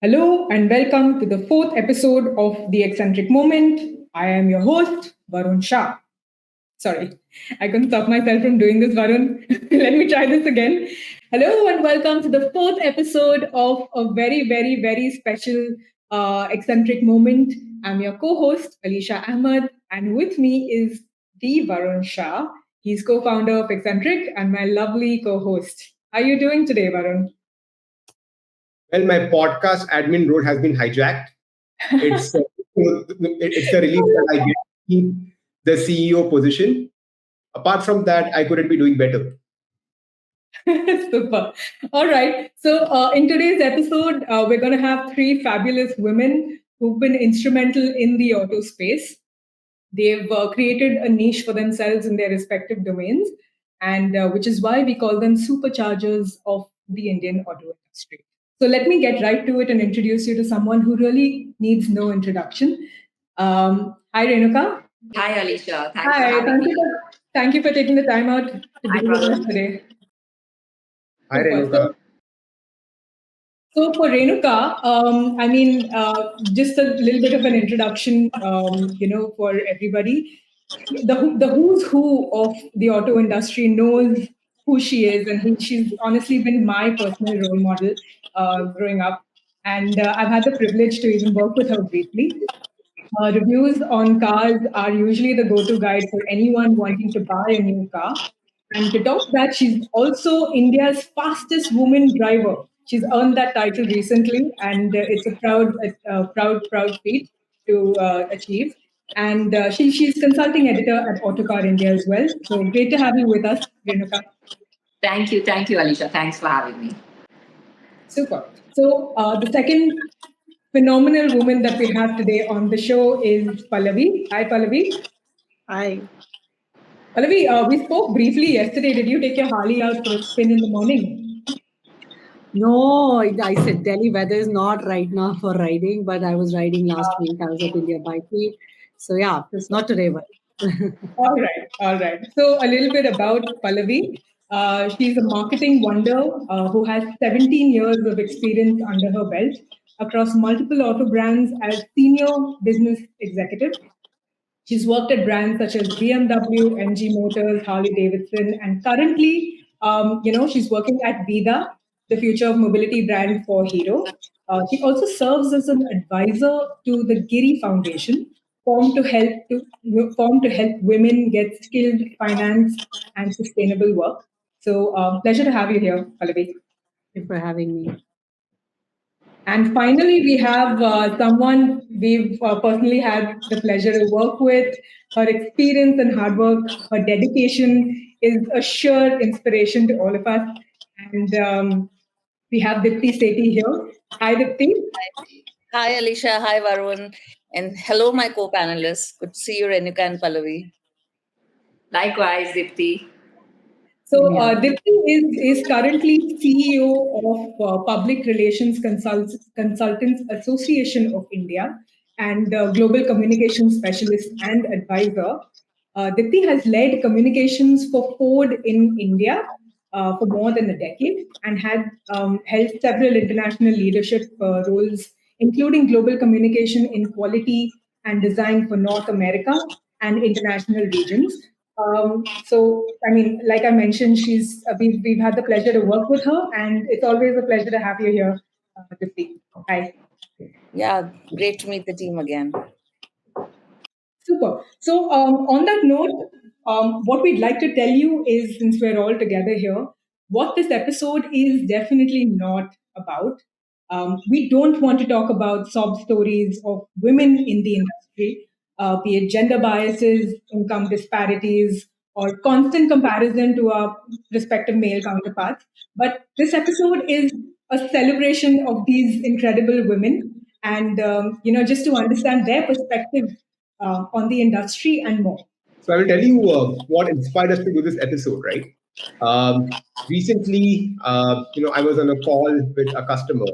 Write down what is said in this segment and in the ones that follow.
Hello and welcome to the fourth episode of The Eccentric Moment. I am your host, Varun Shah. Sorry, I couldn't stop myself from doing this, Varun. Let me try this again. Hello and welcome to the fourth episode of a very special Eccentric Moment. I'm your co-host, Alisha Ahmad, and with me is the Varun Shah. He's co-founder of Eccentric and my lovely co-host. How are you doing today, Varun? Well, my podcast admin role has been hijacked. It's it's a relief that I get to keep the CEO position. Apart from that, I couldn't be doing better. Super. All right. So, in today's episode, we're going to have three fabulous women who've been instrumental in the auto space. They've created a niche for themselves in their respective domains, and which is why we call them superchargers of the Indian auto industry. So, let me get right to it and introduce you to someone who really needs no introduction. Hi, Renuka. Hi, Alicia. Thanks for Hi. having me. Thank you for taking the time out to be Hi, with us Varun. today. Hi, Super. Renuka. So for Renuka, just a little bit of an introduction, for everybody. The who's who of the auto industry knows who she is, and she's honestly been my personal role model growing up. And I've had the privilege to even work with her briefly. Reviews on cars are usually the go-to guide for anyone wanting to buy a new car. And to top that, she's also India's fastest woman driver. She's earned that title recently, and it's a proud feat to achieve. And she's consulting editor at Autocar India as well. So great to have you with us, Renuka. Thank you, Alicia. Thanks for having me. Super. So the second phenomenal woman that we have today on the show is Pallavi. Hi, Pallavi. Hi. Pallavi, we spoke briefly yesterday. Did you take your Harley out for a spin in the morning? No, I said Delhi weather is not right now for riding, but I was riding last week. I was at India Bike Week. So yeah, it's not today, but All right. So a little bit about Pallavi. She's a marketing wonder who has 17 years of experience under her belt across multiple auto brands as senior business executive. She's worked at brands such as BMW, MG Motors, Harley Davidson, and currently, she's working at Vida, the future of mobility brand for Hero. She also serves as an advisor to the Giri Foundation, formed to help women get skilled finance and sustainable work. So, pleasure to have you here, Pallavi. thank you for having me. And finally, we have someone we've personally had the pleasure to work with. Her experience and hard work, her dedication is a sure inspiration to all of us. And we have Dipti Sethi here. Hi, Dipti. Hi, Alicia. Hi, Varun. And hello, my co panelists. Good to see you, Renuka and Pallavi. Likewise, Dipti. So, Dipti is currently CEO of Public Relations Consultants Association of India and Global Communications Specialist and Advisor. Dipti has led communications for Ford in India for more than a decade and had held several international leadership roles, including global communication in quality and design for North America and international regions. Like I mentioned, we've had the pleasure to work with her, and it's always a pleasure to have you here, Dipti. Hi. Yeah, great to meet the team again. Super. So, on that note, what we'd like to tell you is, since we're all together here, what this episode is definitely not about. We don't want to talk about sob stories of women in the industry, be it gender biases, income disparities, or constant comparison to our respective male counterparts. But this episode is a celebration of these incredible women, and just to understand their perspective on the industry and more. So I will tell you what inspired us to do this episode, right? Recently, I was on a call with a customer.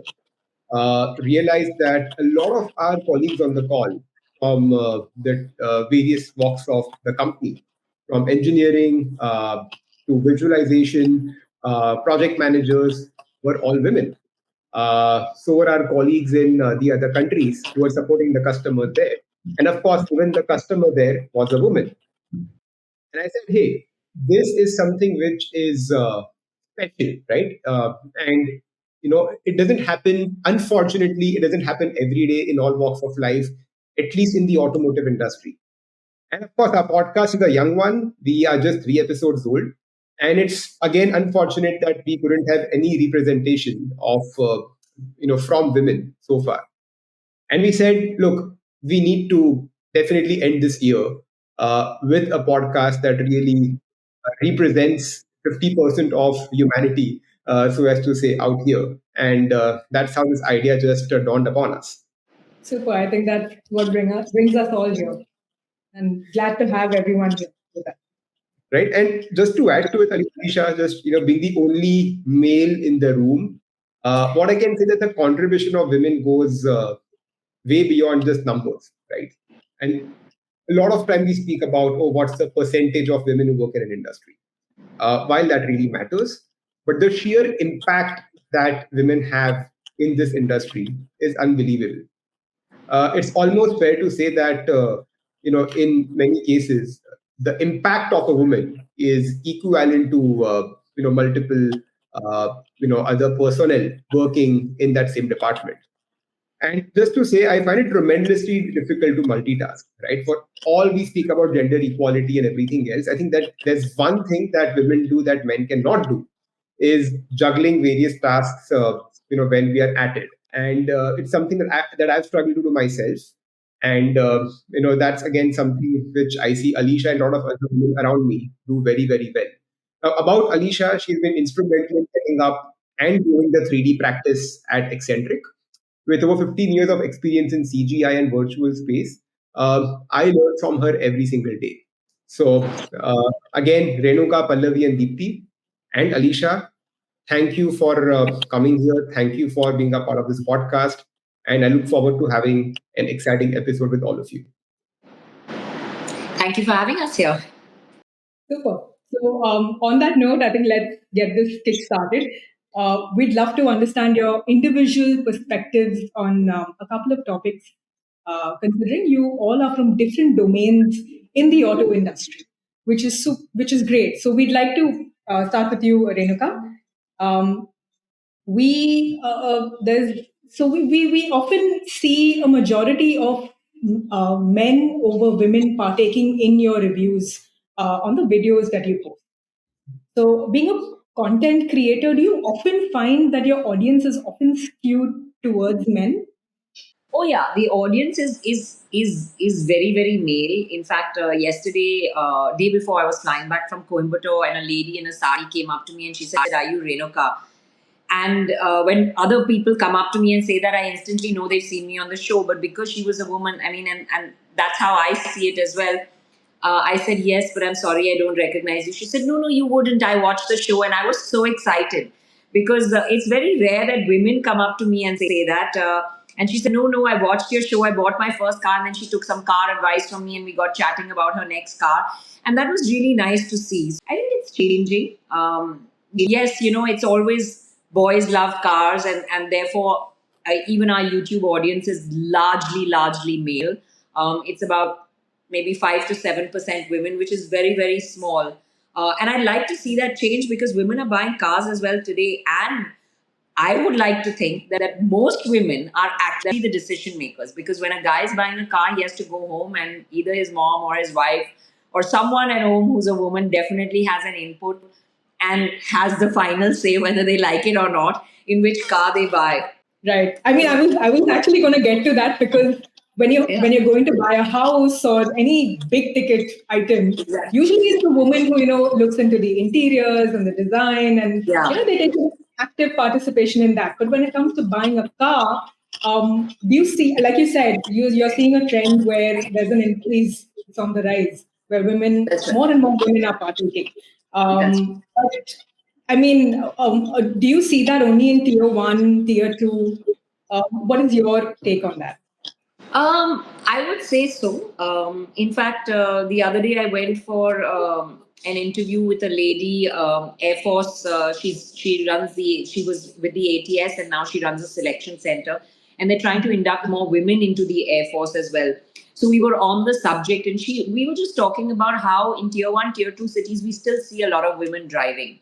Realized that a lot of our colleagues on the call from the various walks of the company, from engineering to visualization, project managers, were all women. So were our colleagues in the other countries who were supporting the customer there. And of course, even the customer there was a woman. And I said, hey, this is something which is special, right? And it doesn't happen. Unfortunately, it doesn't happen every day in all walks of life, at least in the automotive industry. And of course, our podcast is a young one. We are just 3 episodes old. And it's again unfortunate that we couldn't have any representation of from women so far. And we said, look, we need to definitely end this year with a podcast that really represents 50% of humanity, so as to say, out here. And that's how this idea just dawned upon us. Super. I think that's what brings us all here. And glad to have everyone here with us. Right. And just to add to it, Alisha, just being the only male in the room, what I can say that the contribution of women goes way beyond just numbers, right? And a lot of time we speak about, oh, what's the percentage of women who work in an industry? While that really matters, but the sheer impact that women have in this industry is unbelievable. It's almost fair to say that in many cases the impact of a woman is equivalent to multiple other personnel working in that same department. And just to say, I find it tremendously difficult to multitask, right? For all we speak about gender equality and everything else, I think that there's one thing that women do that men cannot do is juggling various tasks, when we are at it. And it's something that I've struggled to do myself. And, that's again something which I see Alicia and a lot of other women around me do very, very well. Now, about Alicia, she's been instrumental in setting up and doing the 3D practice at Eccentric with over 15 years of experience in CGI and virtual space. I learn from her every single day. So, again, Renuka, Pallavi, and Deepti, and Alicia, thank you for coming here. Thank you for being a part of this podcast. And I look forward to having an exciting episode with all of you. Thank you for having us here. Super. So, on that note, I think let's get this kick started. We'd love to understand your individual perspectives on a couple of topics, considering you all are from different domains in the auto industry, which is great. So, we'd like to start with you, Renuka. Um, we often see a majority of men over women partaking in your reviews on the videos that you post. So, being a content creator, do you often find that your audience is often skewed towards men? Oh yeah, the audience is very very male. In fact, yesterday, day before, I was flying back from Coimbatore, and a lady in a sari came up to me and she said, "Are you Renuka?" And when other people come up to me and say that, I instantly know they've seen me on the show. But because she was a woman, I mean, and that's how I see it as well. I said, yes, but I'm sorry, I don't recognize you. She said, no, you wouldn't. I watched the show and I was so excited because it's very rare that women come up to me and say that. And she said, no, I watched your show. I bought my first car and then she took some car advice from me and we got chatting about her next car. And that was really nice to see. So I think it's changing. Yes, it's always boys love cars and therefore even our YouTube audience is largely male. It's about maybe 5 to 7% women, which is very, very small. And I'd like to see that change because women are buying cars as well today. And I would like to think that most women are actually the decision makers because when a guy is buying a car, he has to go home and either his mom or his wife or someone at home who's a woman definitely has an input and has the final say whether they like it or not in which car they buy. Right. I mean, I was actually going to get to that because when you're going to buy a house or any big ticket item, Exactly. usually it's the woman who looks into the interiors and the design, and they take an active participation in that. But when it comes to buying a car, do you see, like you said, you're seeing a trend where there's an increase, it's on the rise, where That's right. more and more women are partaking. That's But I mean, do you see that only in tier one, tier two? What is your take on that? I would say so. In fact, the other day I went for an interview with a lady, Air Force. She was with the ATS and now she runs a selection center. And they're trying to induct more women into the Air Force as well. So we were on the subject, and we were just talking about how in tier one, tier two cities, we still see a lot of women driving.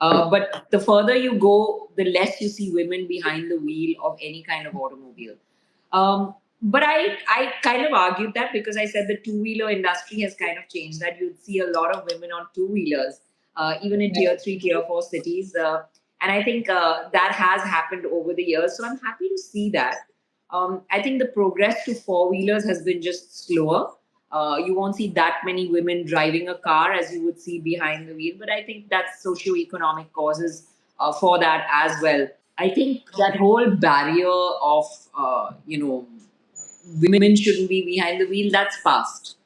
But the further you go, the less you see women behind the wheel of any kind of automobile. But I kind of argued that because I said the two-wheeler industry has kind of changed, that you'd see a lot of women on two-wheelers, even in tier three, tier four cities. And I think that has happened over the years. So I'm happy to see that. I think the progress to four-wheelers has been just slower. You won't see that many women driving a car as you would see behind the wheel, but I think that's socio-economic causes for that as well. I think that whole barrier of women shouldn't be behind the wheel, that's past.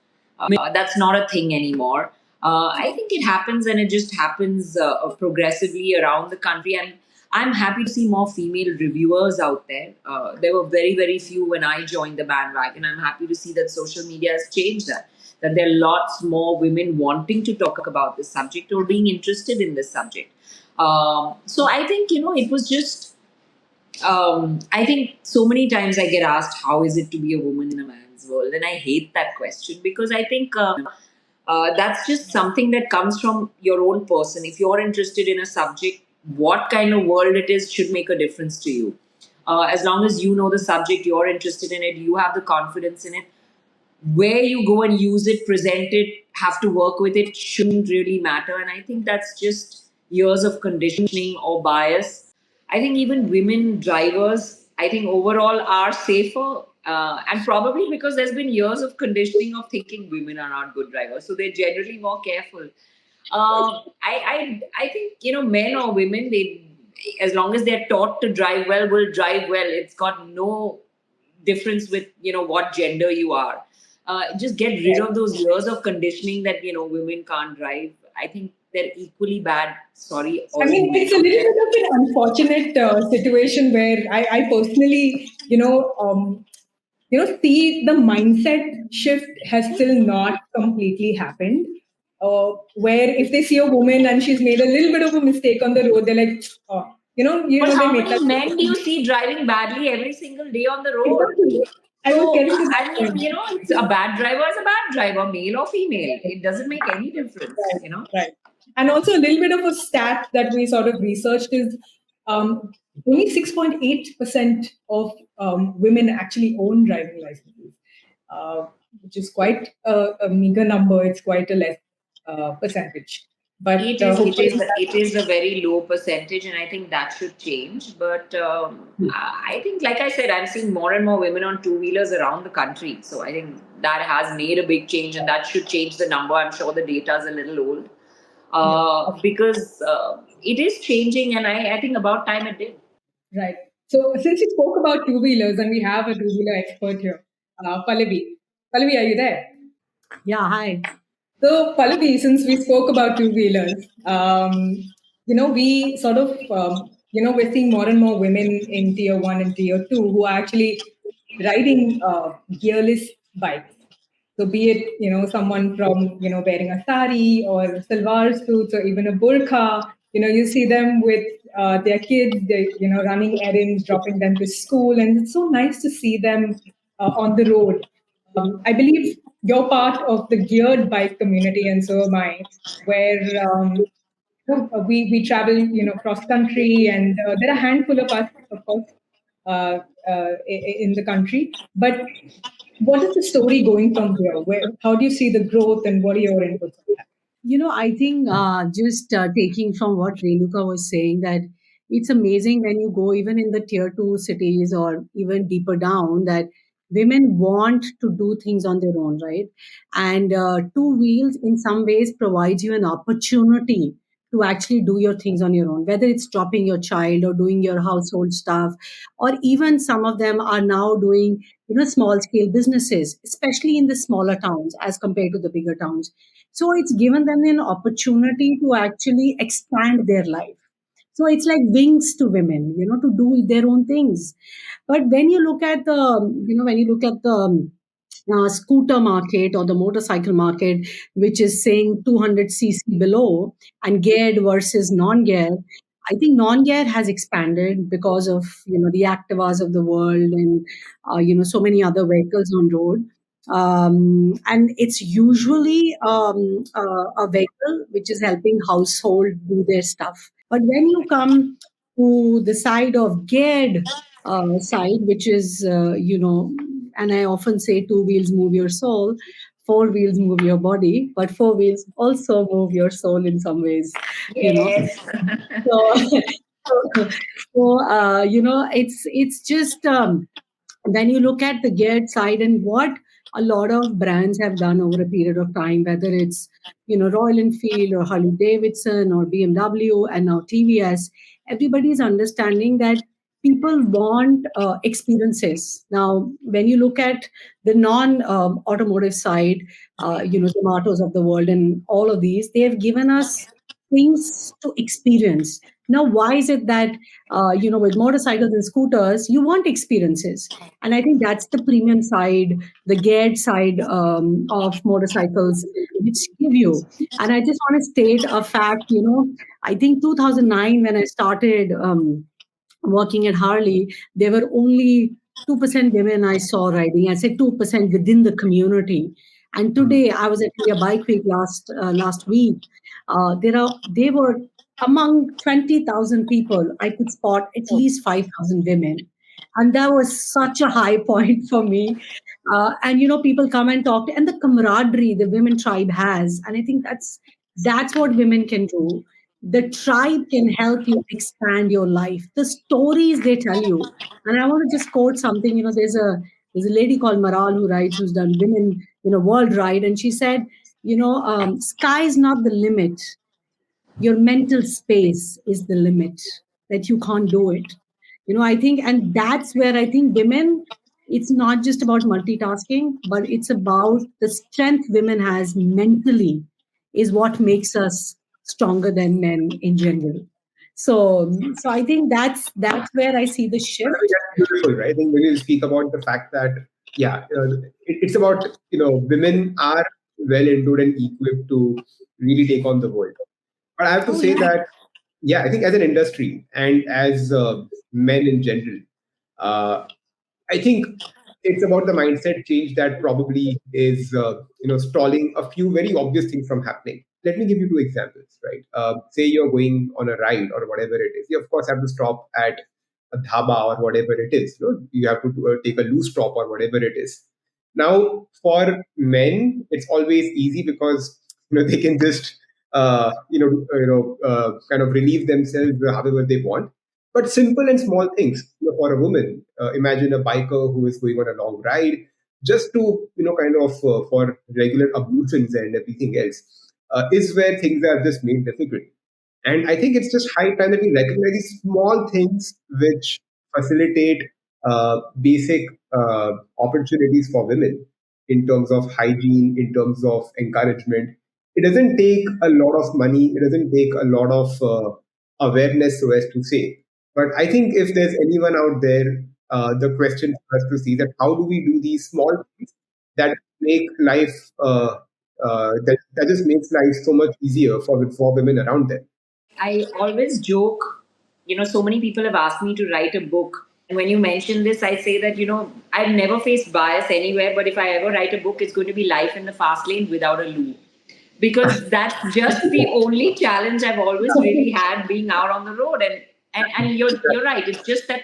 That's not a thing anymore. I think it happens, and it just happens progressively around the country. And I'm happy to see more female reviewers out there. There were very, very few when I joined the bandwagon. I'm happy to see that social media has changed that. That there are lots more women wanting to talk about this subject or being interested in this subject. So I think, it was just I think so many times I get asked, how is it to be a woman in a man's world? And I hate that question because I think that's just something that comes from your own person. If you're interested in a subject, what kind of world it is should make a difference to you. As long as you know the subject, you're interested in it, you have the confidence in it, where you go and use it, present it, have to work with it shouldn't really matter. And I think that's just years of conditioning or bias. I think even women drivers, I think overall are safer. And probably because there's been years of conditioning of thinking women are not good drivers. So they're generally more careful. I think, men or women, they, as long as they're taught to drive well, will drive well. It's got no difference with what gender you are. Just get rid of those years of conditioning that women can't drive. I think they're equally bad. Sorry, I all you mean, men it's a out little there. bit of an unfortunate situation where I personally, see the mindset shift has still not completely happened. Where if they see a woman and she's made a little bit of a mistake on the road, they're like, oh, But they how make many that. men do you see driving badly every single day on the road? Exactly. I was So getting to I that mean, point. it's a bad driver is a bad driver, male or female. It doesn't make any difference. Right, right. And also a little bit of a stat that we sort of researched is only 6.8% of women actually own driving licenses, which is quite a meager number. It's quite a less percentage. But hopefully, It is a very low percentage, and I think that should change. But I think, like I said, I'm seeing more and more women on two wheelers around the country. So I think that has made a big change, and that should change the number. I'm sure the data is a little old yeah, because it is changing, and I think about time it did. right. So since you spoke about two wheelers, and we have a two wheeler expert here, Pallavi. Pallavi, are you there? Yeah, hi. So, Pallavi, since we spoke about two wheelers, we sort of, we're seeing more and more women in tier one and tier two who are actually riding gearless bikes. So, be it, someone from, wearing a sari or salwar suits or even a burqa, you see them with their kids, they, running errands, dropping them to school. And it's so nice to see them on the road. I believe you're part of the geared bike community, and so am I, where we travel, cross country, and there are a handful of us, of course, in the country. But what is the story going from here? How do you see the growth, and what are your inputs on that? I think just taking from what Renuka was saying, that it's amazing when you go even in the tier two cities or even deeper down, that women want to do things on their own, right? And two wheels in some ways provides you an opportunity to actually do your things on your own, whether it's dropping your child or doing your household stuff, or even some of them are now doing small scale businesses, especially in the smaller towns as compared to the bigger towns. So it's given them an opportunity to actually expand their life. So it's like wings to women, to do their own things. But when you look at the scooter market or the motorcycle market, which is saying 200 cc below, and geared versus non-geared. I think non-gear has expanded because of the Activas of the world, and so many other vehicles on road. And it's usually a vehicle which is helping household do their stuff. But when you come to the side of geared side, which is and I often say two wheels move your soul, four wheels move your body, but four wheels also move your soul in some ways. You know, Yes. so, it's just when you look at the geared side and what a lot of brands have done over a period of time, whether it's Royal Enfield or Harley Davidson or BMW and now TVS, everybody's understanding that people want experiences. Now, when you look at the non-automotive side, Zomatos of the world and all of these, they have given us things to experience. Now, why is it that with motorcycles and scooters, you want experiences? And I think that's the premium side, the geared side of motorcycles, which give you. And I just want to state a fact, I think 2009, when I started working at Harley, there were only 2% women I saw riding. I said 2% within the community. And today, I was at India Bike Week last week. They were among 20,000 people. I could spot at least 5,000 women, and that was such a high point for me. And people come and talk, and the camaraderie the women tribe has, and I think that's what women can do. The tribe can help you expand your life. The stories they tell you, and I want to just quote something. There's a lady called Maral who's done women world ride, and she said, sky is not the limit, your mental space is the limit, that you can't do it. I think, and that's where I think women, it's not just about multitasking, but it's about the strength women has mentally is what makes us stronger than men in general. So I think that's where I see the I think shift. that's beautiful, right? I think when you speak about the fact that, yeah, it's about, women are well endowed and equipped to really take on the world. But I have to Oh say yeah. that, yeah, I think as an industry and as men in general, uh, I think it's about the mindset change that probably is, stalling a few very obvious things from happening. Let me give you two examples, right? Say you're going on a ride or whatever it is. You of course have to stop at a dhaba or whatever it is. You have to take a loose stop or whatever it is. Now, for men, it's always easy because they can just kind of relieve themselves however they want. But simple and small things, for a woman, imagine a biker who is going on a long ride, just to, kind of for regular ablutions and everything else, is where things are just made difficult. And I think it's just high time that we recognize these small things which facilitate basic opportunities for women in terms of hygiene, in terms of encouragement. It doesn't take a lot of money, it doesn't take a lot of awareness, so as to say. But I think if there's anyone out there, the question for us to see that how do we do these small things that make life, that just makes life so much easier for women around them. I always joke, so many people have asked me to write a book. And when you mention this, I say that, I've never faced bias anywhere, but if I ever write a book, it's going to be Life in the Fast Lane without a loo. Because that's just the only challenge I've always really had being out on the road. And you're right. It's just that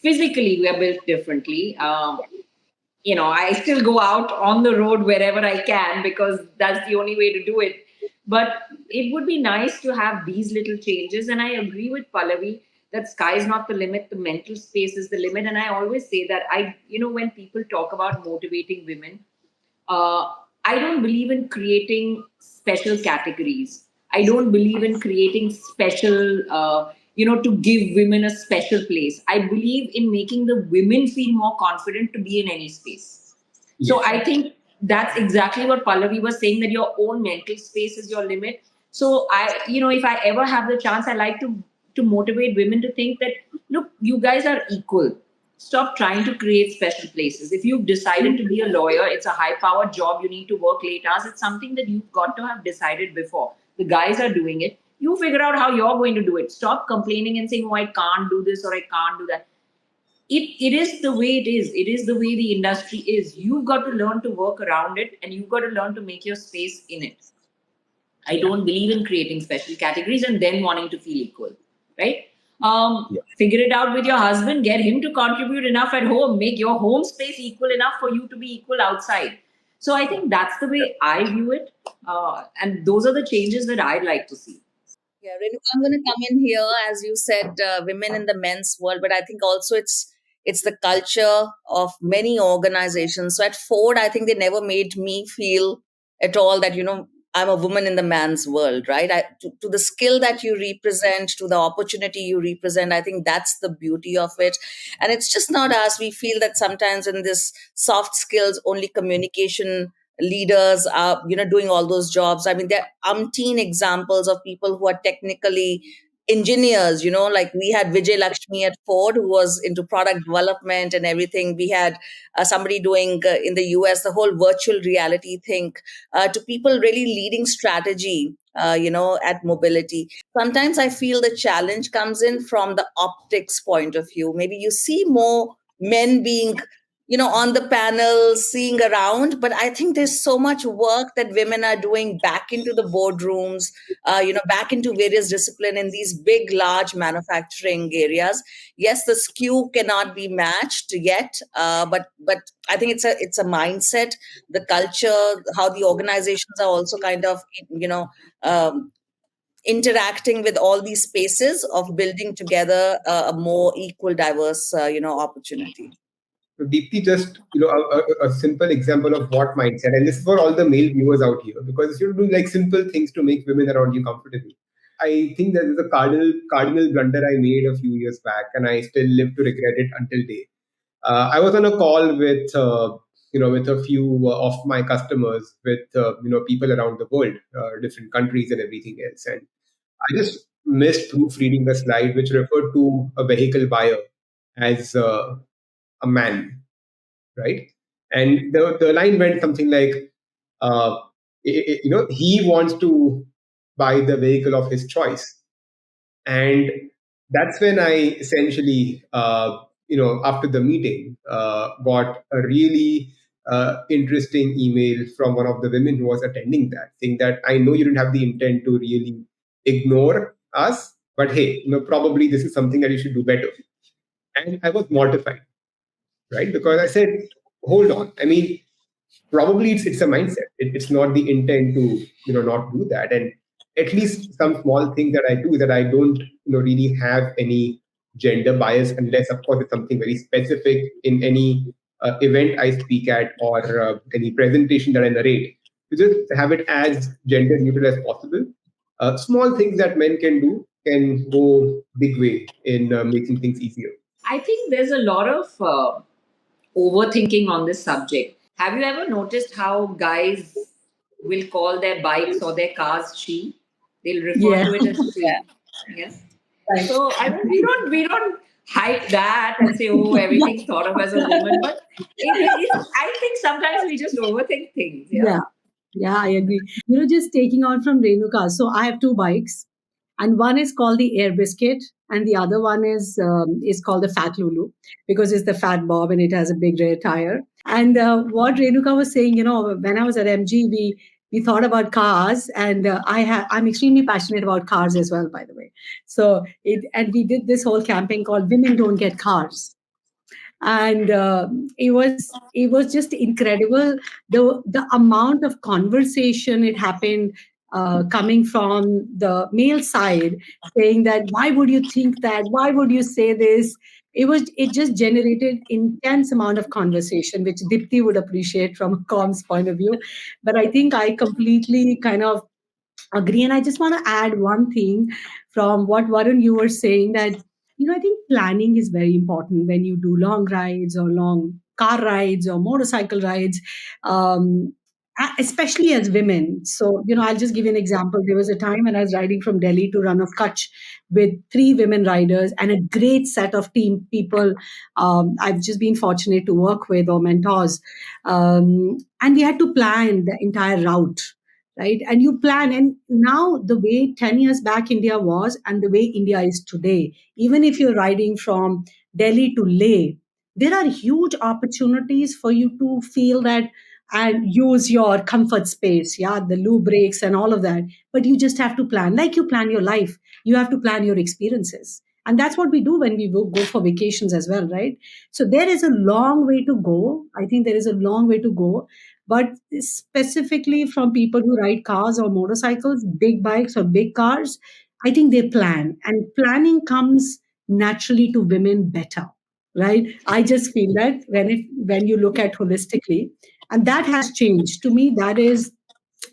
physically we are built differently. I still go out on the road wherever I can because that's the only way to do it. But it would be nice to have these little changes. And I agree with Pallavi that sky is not the limit, the mental space is the limit. And I always say that when people talk about motivating women, uh, I don't believe in creating special categories. I don't believe in creating special, to give women a special place. I believe in making the women feel more confident to be in any space. So Yes. I think that's exactly what Pallavi was saying, that your own mental space is your limit. So if I ever have the chance, I like to motivate women to think that, look, you guys are equal. Stop trying to create special places. If you've decided to be a lawyer, it's a high powered job, you need to work late hours. It's something that you've got to have decided before. The guys are doing it. You figure out how you're going to do it. Stop complaining and saying, oh, I can't do this or I can't do that. It is the way it is. It is the way the industry is. You've got to learn to work around it and you've got to learn to make your space in it. I don't believe in creating special categories and then wanting to feel equal, right? Yeah. Figure it out with your husband, get him to contribute enough at home, make your home space equal enough for you to be equal outside. So I think that's the way I view it. And those are the changes that I'd like to see. Yeah, Renuka, I'm going to come in here, as you said, women in the men's world, but I think also it's the culture of many organizations. So at Ford, I think they never made me feel at all that I'm a woman in the man's world, right? To the skill that you represent, to the opportunity you represent, I think that's the beauty of it. And it's just not us. We feel that sometimes in this soft skills, only communication leaders are doing all those jobs. I mean, there are umpteen examples of people who are technically engineers, like we had Vijay Lakshmi at Ford, who was into product development and everything. We had somebody doing in the US the whole virtual reality thing, to people really leading strategy, at mobility. Sometimes I feel the challenge comes in from the optics point of view. Maybe you see more men being on the panels, seeing around. But I think there's so much work that women are doing back into the boardrooms, back into various discipline in these big, large manufacturing areas. Yes, the skew cannot be matched yet, but I think it's a mindset, the culture, how the organizations are also kind of, um, interacting with all these spaces of building together a more equal, diverse, opportunity. So Deepti, just a simple example of what mindset, and this is for all the male viewers out here, because you do like simple things to make women around you comfortable. I think that is a cardinal blunder I made a few years back, and I still live to regret it until date. I was on a call with with a few of my customers, with people around the world, different countries and everything else, and I just missed proofreading the slide which referred to a vehicle buyer as a man, right? And the line went something like, uh, he wants to buy the vehicle of his choice. And that's when I essentially, after the meeting, got a really interesting email from one of the women who was attending that, saying that I know you didn't have the intent to really ignore us, but hey, probably this is something that you should do better. And I was mortified, right? Because I said, hold on. I mean, probably it's a mindset. It's not the intent to not do that. And at least some small thing that I do, that I don't really have any gender bias, unless of course it's something very specific in any event I speak at, or any presentation that I narrate. To just have it as gender neutral as possible. Small things that men can do can go big way in making things easier. I think there's a lot of overthinking on this subject. Have you ever noticed how guys will call their bikes or their cars she? They'll refer Yeah. to it as Yeah. she. Yeah. Right. So I mean, we don't hype that and say, oh, everything's thought of as a woman. But I think sometimes we just overthink things. Yeah. Yeah. Yeah, I agree. Just taking on from Renuka. So I have two bikes, and one is called the Air Biscuit, and the other one is called the Fat Lulu, because it's the Fat Bob and it has a big rear tire. And what Renuka was saying, when I was at MG, we thought about cars, and I'm extremely passionate about cars as well, by the way. So we did this whole campaign called "Women Don't Get Cars." And it was just incredible, the amount of conversation it happened, coming from the male side, saying that why would you think that, why would you say this. It just generated intense amount of conversation, which Dipti would appreciate from a comms point of view. But I think I completely kind of agree. And I just want to add one thing from what Varun you were saying, that I think planning is very important when you do long rides or long car rides or motorcycle rides. Um, especially as women. So, I'll just give you an example. There was a time when I was riding from Delhi to Run of Kutch with 3 women riders and a great set of team people I've just been fortunate to work with or mentors. And we had to plan the entire route, right? And you plan, and now the way 10 years back India was and the way India is today, even if you're riding from Delhi to Leh, there are huge opportunities for you to feel that and use your comfort space, yeah, the loo breaks and all of that. But you just have to plan, like you plan your life, you have to plan your experiences. And that's what we do when we go for vacations as well, right? So there is a long way to go. I think there is a long way to go. But specifically from people who ride cars or motorcycles, big bikes or big cars, I think they plan. And planning comes naturally to women better, right? I just feel that when you look at holistically, and that has changed. To me, that is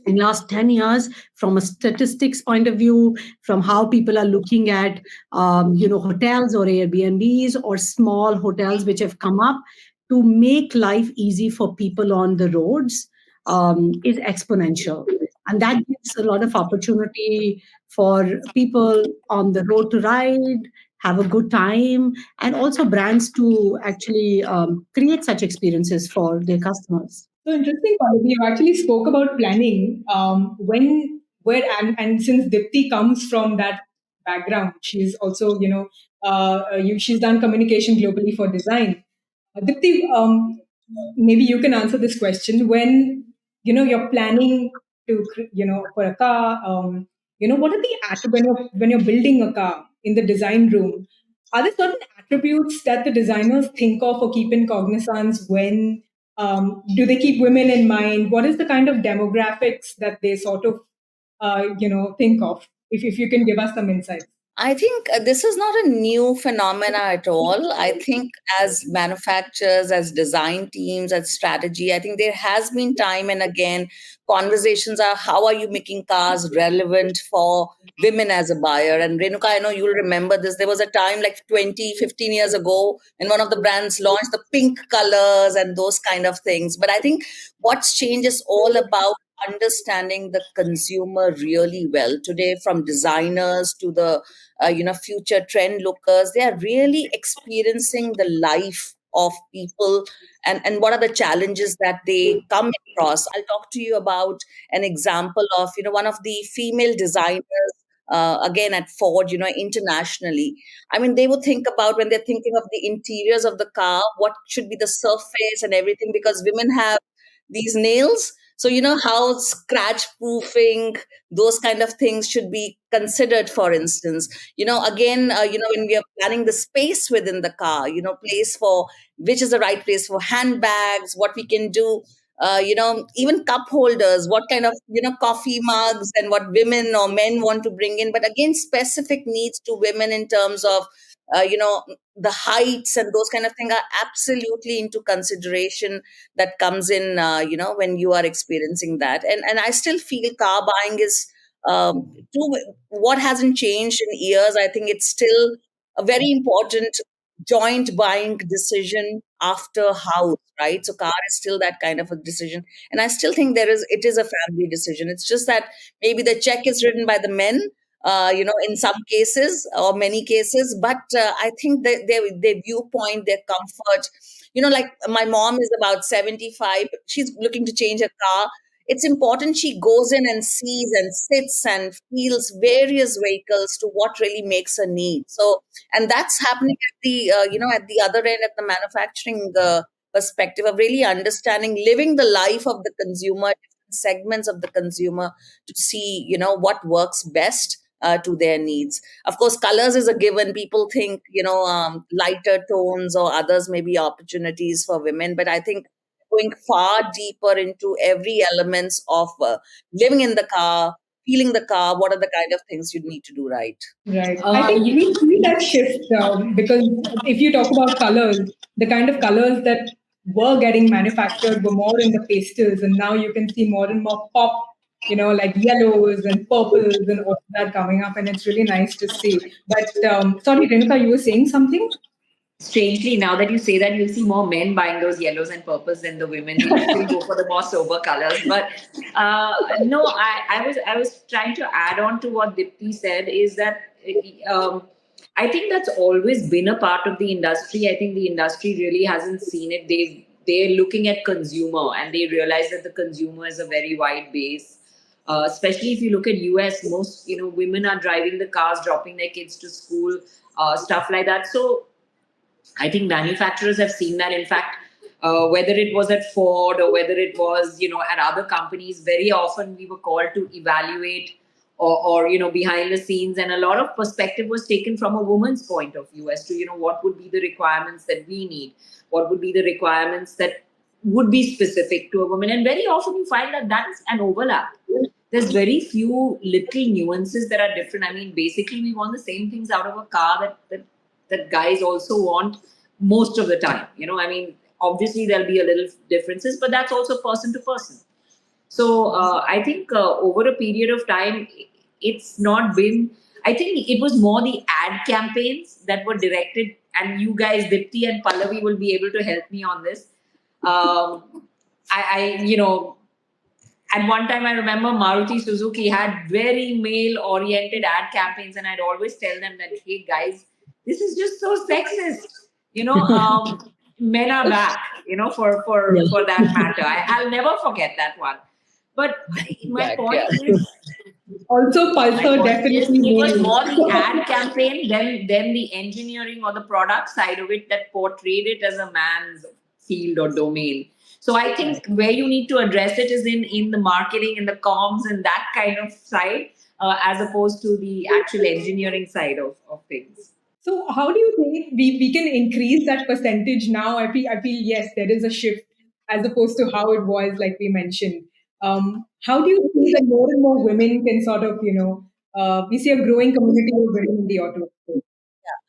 in last 10 years, from a statistics point of view, from how people are looking at hotels or Airbnbs or small hotels which have come up to make life easy for people on the roads, is exponential. And that gives a lot of opportunity for people on the road to ride, have a good time, and also brands to actually create such experiences for their customers. So interesting, Pallavi. You actually spoke about planning. And since Dipti comes from that background, she's also, she's done communication globally for design. Dipti, maybe you can answer this question. When, you're planning to, for a car, what are the when you're building a car in the design room, are there certain attributes that the designers think of or keep in cognizance when do they keep women in mind? What is the kind of demographics that they sort of, think of? If you can give us some insights. I think this is not a new phenomena at all. I think as manufacturers, as design teams, as strategy, I think there has been time and again conversations are how are you making cars relevant for women as a buyer? And Renuka, I know you'll remember this. There was a time like 20, 15 years ago when one of the brands launched the pink colors and those kind of things. But I think what's changed is all about understanding the consumer really well today, from designers to the future trend lookers. They are really experiencing the life of people, and what are the challenges that they come across. I'll talk to you about an example of one of the female designers, again at Ford, internationally. I mean, they would think about, when they're thinking of the interiors of the car, what should be the surface and everything, because women have these nails. So, how scratch proofing, those kind of things should be considered, for instance. Again, when we are planning the space within the car, place for which is the right place for handbags, what we can do. Even cup holders, what kind of, coffee mugs and what women or men want to bring in. But again, specific needs to women in terms of, uh, you know, the heights and those kind of things are absolutely into consideration that comes in when you are experiencing that. And I still feel car buying is what hasn't changed in years. I think it's still a very important joint buying decision after house, right? So car is still that kind of a decision, and I still think it is a family decision. It's just that maybe the check is written by the men, in some cases or many cases. But I think that their viewpoint, their comfort, like my mom is about 75, she's looking to change her car. It's important she goes in and sees and sits and feels various vehicles to what really makes her need. So, and that's happening at the at the other end, at the manufacturing perspective of really understanding, living the life of the consumer, different segments of the consumer, to see what works best to their needs. Of course, colors is a given. People think lighter tones or others may be opportunities for women, but I think going far deeper into every elements of living in the car, feeling the car, what are the kind of things you need to do right. Right. I think we see that shift because if you talk about colors, the kind of colors that were getting manufactured were more in the pastels, and now you can see more and more pop, like yellows and purples and all of that coming up, and it's really nice to see. But sorry, Renuka, you were saying something? Strangely, now that you say that, you'll see more men buying those yellows and purples than the women. We still go for the more sober colors. But no, I was trying to add on to what Dipti said is that I think that's always been a part of the industry. I think the industry really hasn't seen it. They're looking at consumer and they realize that the consumer is a very wide base. Especially if you look at US, most women are driving the cars, dropping their kids to school, stuff like that. So I think manufacturers have seen that. In fact, whether it was at Ford or whether it was, at other companies, very often we were called to evaluate or behind the scenes, and a lot of perspective was taken from a woman's point of view as to, what would be the requirements that we need, what would be the requirements that would be specific to a woman, and very often you find that that's an overlap. There's very few little nuances that are different. I mean, basically, we want the same things out of a car that guys also want most of the time. I mean, obviously there'll be a little differences, but that's also person to person. So I think over a period of time, it's not been. I think it was more the ad campaigns that were directed, and you guys, Dipti and Pallavi, will be able to help me on this. I at one time I remember Maruti Suzuki had very male oriented ad campaigns, and I'd always tell them that, hey guys, this is just so sexist. Men are back, for that matter. I'll never forget that one. But my Back, yeah. point is, Also, Pulsar definitely it was male. more the ad campaign than the engineering or the product side of it that portrayed it as a man's field or domain. So I think where you need to address it is in the marketing and the comms and that kind of side, as opposed to the actual engineering side of things. So how do you think we can increase that percentage now? I feel yes, there is a shift as opposed to how it was, like we mentioned. How do you see that more and more women can sort of, we see a growing community of women in the automotive.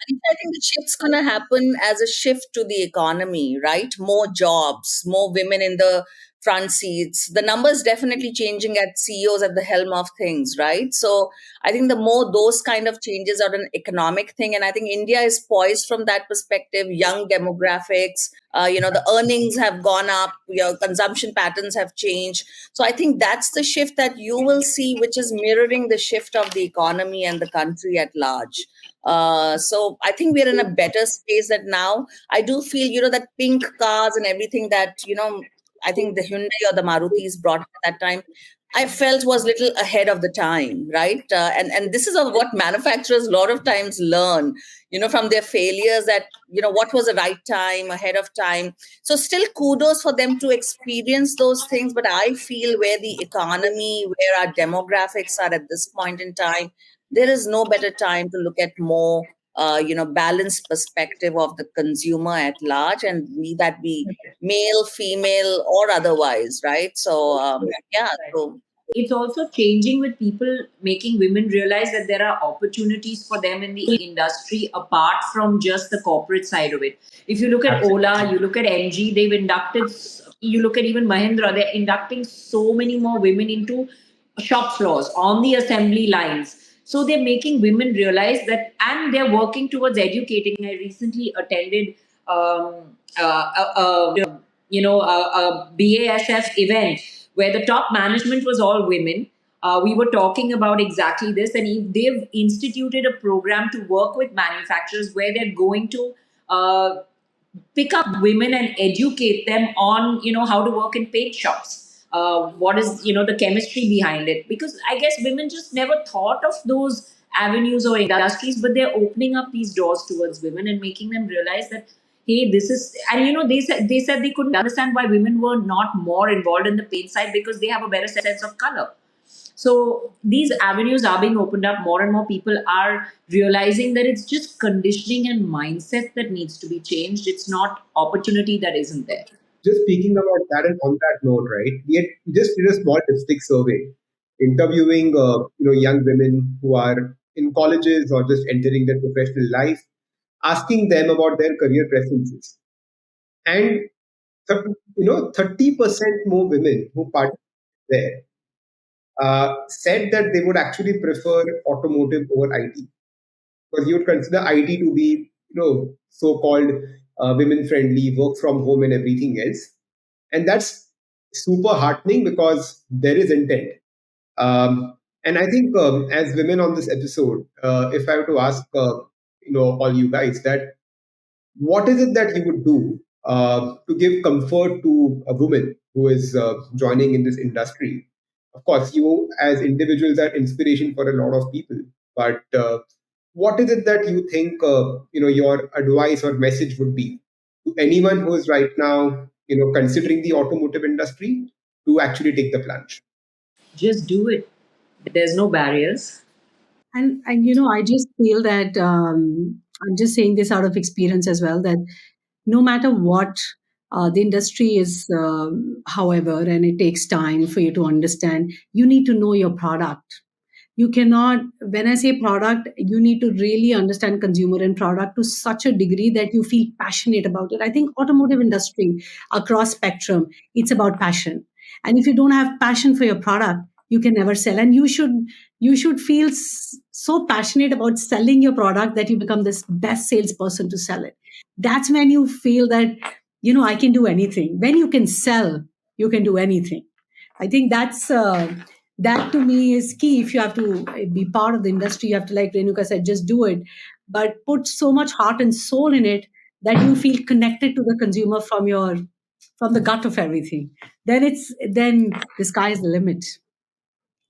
And I think the shift's going to happen as a shift to the economy, right? More jobs, more women in the front seats. The numbers definitely changing at CEOs at the helm of things, right? So I think the more those kind of changes are an economic thing, and I think India is poised from that perspective. Young demographics, the earnings have gone up, your consumption patterns have changed. So I think that's the shift that you will see, which is mirroring the shift of the economy and the country at large. So I think we're in a better space that now I do feel, that pink cars and everything that, I think the Hyundai or the Marutis brought at that time, I felt was little ahead of the time, right? And this is what manufacturers a lot of times learn, from their failures that, what was the right time, ahead of time. So still kudos for them to experience those things. But I feel where the economy, where our demographics are at this point in time, there is no better time to look at more balanced perspective of the consumer at large, and be that be male, female, or otherwise, right? So yeah, so It's also changing with people making women realize that there are opportunities for them in the industry apart from just the corporate side of it. If you look at Ola, you look at MG, they've inducted, you look at even Mahindra, they're inducting so many more women into shop floors, on the assembly lines. So they're making women realize that, and they're working towards educating. I recently attended a BASF event where the top management was all women. We were talking about exactly this, and they've instituted a program to work with manufacturers where they're going to pick up women and educate them on how to work in paint shops, what is the chemistry behind it, because I guess women just never thought of those avenues or industries, but they're opening up these doors towards women and making them realize that, hey, this is. And they said they couldn't understand why women were not more involved in the paint side, because they have a better sense of color. So these avenues are being opened up. More and more people are realizing that it's just conditioning and mindset that needs to be changed. It's not opportunity that isn't there. Just speaking about that, and on that note, right, we had just did a small dipstick survey interviewing young women who are in colleges or just entering their professional life, asking them about their career preferences. And 30% more women who participated there said that they would actually prefer automotive over IT, because you would consider IT to be so-called women friendly work from home and everything else. And that's super heartening because there is intent. And I think, as women on this episode, if I were to ask, all you guys, that what is it that you would do to give comfort to a woman who is joining in this industry? Of course, you as individuals are inspiration for a lot of people, but what is it that you think, your advice or message would be to anyone who is right now, considering the automotive industry to actually take the plunge? Just do it. There's no barriers. And I just feel that I'm just saying this out of experience as well, that no matter what the industry is, however, and it takes time for you to understand, you need to know your product. You cannot, when I say product, you need to really understand consumer and product to such a degree that you feel passionate about it. I think automotive industry across spectrum, it's about passion. And if you don't have passion for your product, you can never sell. And you should feel so passionate about selling your product that you become this best salesperson to sell it. That's when you feel that, I can do anything. When you can sell, you can do anything. I think that to me is key. If you have to be part of the industry, you have to, like Renuka said, just do it, but put so much heart and soul in it that you feel connected to the consumer from the gut of everything. Then the sky is the limit.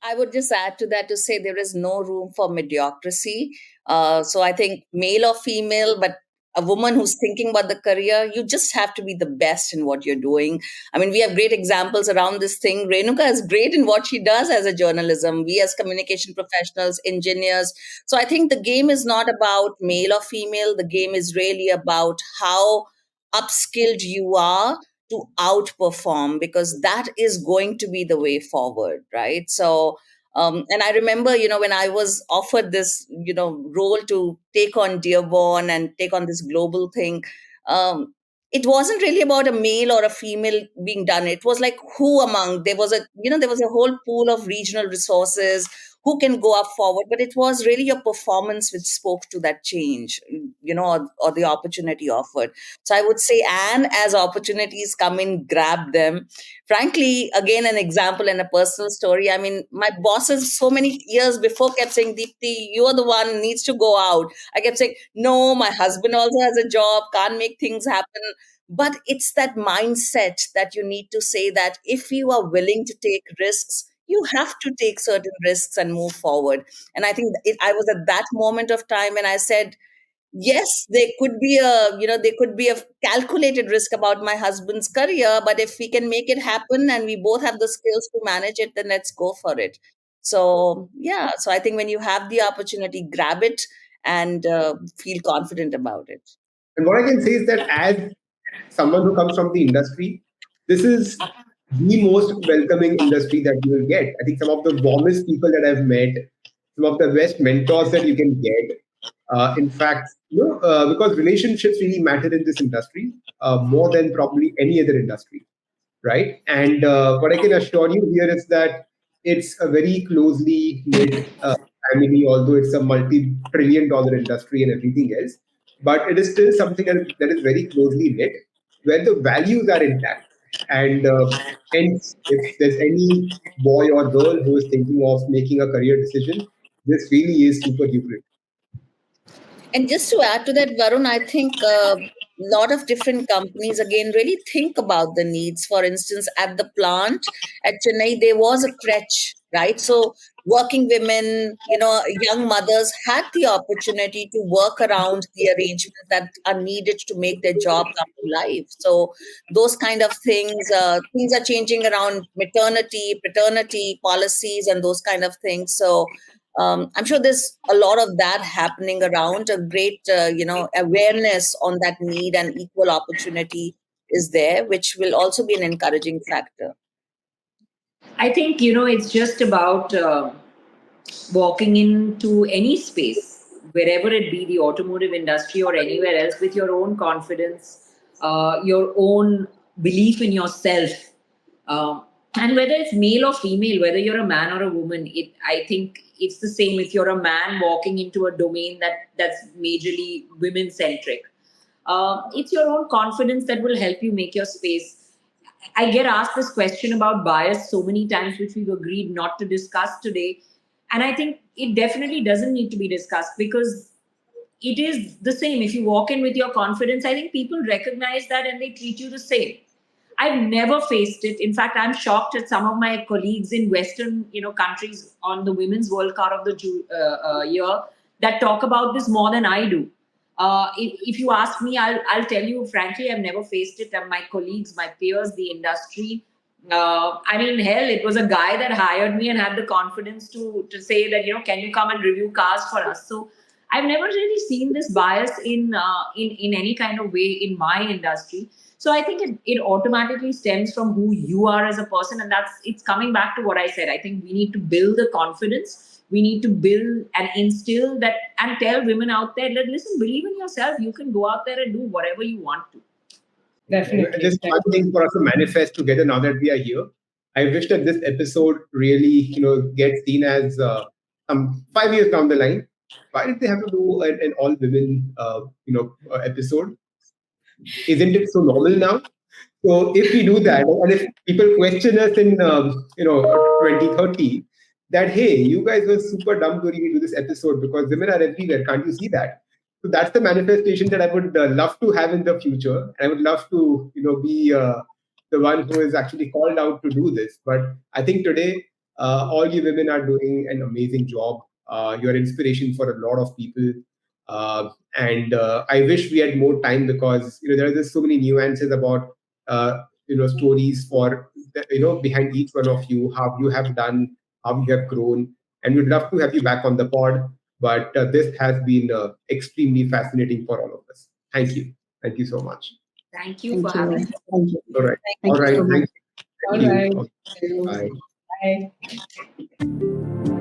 I would just add to that to say there is no room for mediocrity. So I think male or female, but a woman who's thinking about the career, you just have to be the best in what you're doing. I mean, we have great examples around this thing. Renuka is great in what she does as a journalism. We as communication professionals, engineers. So I think the game is not about male or female. The game is really about how upskilled you are to outperform, because that is going to be the way forward, right? So and I remember, when I was offered this, role to take on Dearborn and take on this global thing, um, it wasn't really about a male or a female being done. It was like who among, there was a whole pool of regional resources who can go up forward, but it was really your performance which spoke to that change, or the opportunity offered. So I would say, and as opportunities come in, grab them. Frankly, again, an example and a personal story. I mean, my bosses so many years before kept saying, Deepti, you're the one who needs to go out. I kept saying, no, my husband also has a job, can't make things happen. But it's that mindset that you need to say that if you are willing to take risks, you have to take certain risks and move forward. And I think I was at that moment of time when I said, yes, there could be a calculated risk about my husband's career, but if we can make it happen and we both have the skills to manage it, then let's go for it. So yeah, so I think when you have the opportunity, grab it and feel confident about it. And what I can say is that as someone who comes from the industry, this is the most welcoming industry that you will get. I think some of the warmest people that I've met, some of the best mentors that you can get. In fact, because relationships really matter in this industry more than probably any other industry, right? And what I can assure you here is that it's a very closely knit family, although it's a multi-trillion dollar industry and everything else. But it is still something that is very closely knit, where the values are intact. And hence, if there's any boy or girl who is thinking of making a career decision, this really is super duper. And just to add to that, Varun, I think a lot of different companies again really think about the needs. For instance, at the plant at Chennai, there was a crèche, right? So working women, young mothers had the opportunity to work around the arrangements that are needed to make their job come to life. So those kind of things are changing around maternity, paternity policies, and those kind of things. So I'm sure there's a lot of that happening around. A great, awareness on that need and equal opportunity is there, which will also be an encouraging factor. I think, it's just about walking into any space, wherever it be, the automotive industry or anywhere else, with your own confidence, your own belief in yourself. And whether it's male or female, whether you're a man or a woman, I think it's the same. If you're a man walking into a domain that's majorly women centric, it's your own confidence that will help you make your space. I get asked this question about bias so many times, which we've agreed not to discuss today. And I think it definitely doesn't need to be discussed, because it is the same. If you walk in with your confidence, I think people recognize that and they treat you the same. I've never faced it. In fact, I'm shocked at some of my colleagues in Western, countries on the Women's World Cup of the year that talk about this more than I do. If you ask me, I'll tell you frankly, I've never faced it. And my colleagues, my peers, the industry. I mean, hell, it was a guy that hired me and had the confidence to say that, can you come and review cars for us? So I've never really seen this bias in any kind of way in my industry. So I think it automatically stems from who you are as a person, and it's coming back to what I said. I think we need to build the confidence. We need to build and instill that, and tell women out there that, listen, believe in yourself. You can go out there and do whatever you want to. Definitely. Just one thing for us to manifest together now that we are here. I wish that this episode really, gets seen as 5 years down the line. Why did they have to do an all women, episode? Isn't it so normal now? So if we do that, and if people question us in 2030, that hey, you guys were super dumb to really do this episode because women are everywhere. Can't you see that? So that's the manifestation that I would love to have in the future, and I would love to be the one who is actually called out to do this. But I think today, all you women are doing an amazing job. You're inspiration for a lot of people. And I wish we had more time, because there are just so many nuances about stories for behind each one of you, how you have done, how you have grown, and we'd love to have you back on the pod. But this has been extremely fascinating for all of us. Thank you so much. Thank you for Thank having you. me. Thank you. All right. Thank All you right. so much. Thank All you. right. Okay. Bye. Bye.